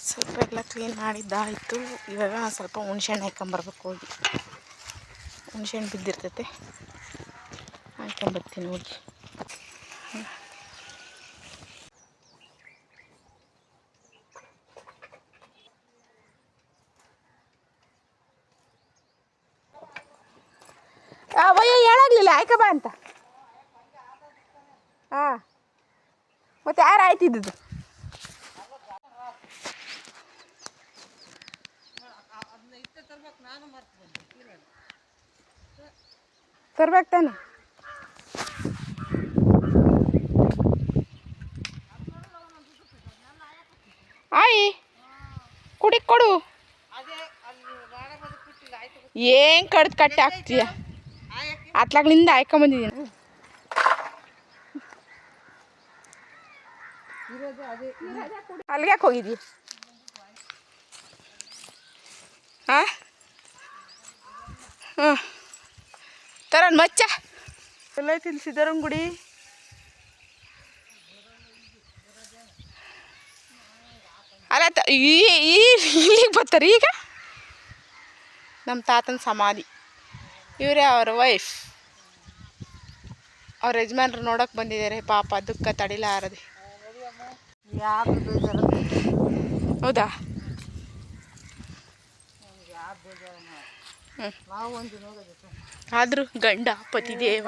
ಸ್ವಲ್ಪ ಎಲ್ಲ ಕ್ಲೀನ್ ಮಾಡಿದ್ದಾಯಿತು. ಇವಾಗ ಸ್ವಲ್ಪ ಹುಣ್ಸೆಹಣ್ಣು ಹಾಕ್ಕೊಂಬರ್ಬೇಕು. ಹೋಗಿ ಹುಣ್ಸೆಹಣ್ಣು ಬಿದ್ದಿರ್ತೈತೆ, ಹಾಕ್ಕೊಂಬರ್ತೀನಿ ಹೋಗಿ. ಅವಯ್ಯ ಹೇಳಾಗ್ಲಿಲ್ಲ ಆಯ್ಕಬ ಅಂತ. ಹಾಂ, ಮತ್ತೆ ಯಾರು ಆಯ್ತಿದ್ದು? ತರ್ಬೇಕು ತಾನೆ. ಆಯಿ ಕುಡಿಕ್ ಕೊಡು. ಏನು ಕಡ್ದು ಕಟ್ಟಿ ಹಾಕ್ತೀಯ? ಅತ್ಲಾಗ್ಲಿಂದ ಹಾಯ್ಕೊಂಬಂದಿದ್ದೀನಿ. ಅಲ್ಲಿಗೆ ಯಾಕೆ ಹೋಗಿದ್ದಿ? ಹಾಂ ಹಾಂ ತರೋಣ ಮಚ್ಚ. ಎಲ್ಲ ತಿನ್ಸಿದಾರಂಗ್ ಗುಡಿ. ಅಲ್ಲ ಇಲ್ಲಿಗೆ ಬರ್ತಾರೆ ಈಗ. ನಮ್ಮ ತಾತನ ಸಮಾಧಿ. ಇವರೇ ಅವ್ರ ವೈಫ್. ಅವ್ರ ಯಜಮಾನ್ರು ನೋಡೋಕೆ ಬಂದಿದ್ದಾರೆ. ಪಾಪ ದುಃಖ ತಡಿಲಾರದೆ. ಹೌದಾ? ಆದರೂ ಗಂಡ ಪತಿದೇವ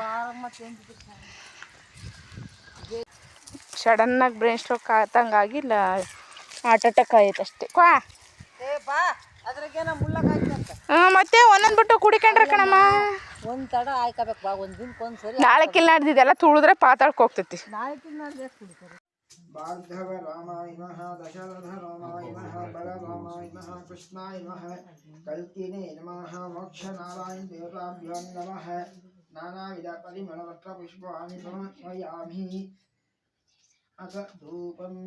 ಸಡನ್ನಾಗಿ ಬ್ರೈನ್ ಸ್ಟ್ರೋಕ್ ಆತಂಗಾಗಿಲ್ಲ, ಹಾರ್ಟ್ ಅಟ್ಯಾಕ್ ಆಯ್ತು ಅಷ್ಟೇ. ಮತ್ತೆ ಒಂದೊಂದು ಬಿಟ್ಟು ಕುಡಿಕೊಂಡ್ರೆ ಕಣಮ್ಮ. ಒಂದು ತಡ ಹಾಯ್ಕೋಬೇಕು ಬಾ, ಒಂದು ದಿನಕ್ಕೆ ಒಂದು ಸರಿ. ನಾಳೆಕಿಲ್ಲ ನಾಡ್ದಿದ್ದೆಲ್ಲ ತುಳಿದ್ರೆ ಪಾತಾಳಕ್ಕೆ ಹೋಗ್ತೈತಿ. ನಾಳೆಕಿಲ್ಲ ನಾಡ್ದು ಎಷ್ಟು ಕುಡಿತಾರೆ? बार्धव रामाय नमः दशरथ रामाय नमः बलरामाय नमः कृष्णाय नमः कल्किने नमः मोक्षनारायण देवताभ्यो नमः नानाविध परिमलपत्र पुष्पाणि समर्पयामि अथ धूपम्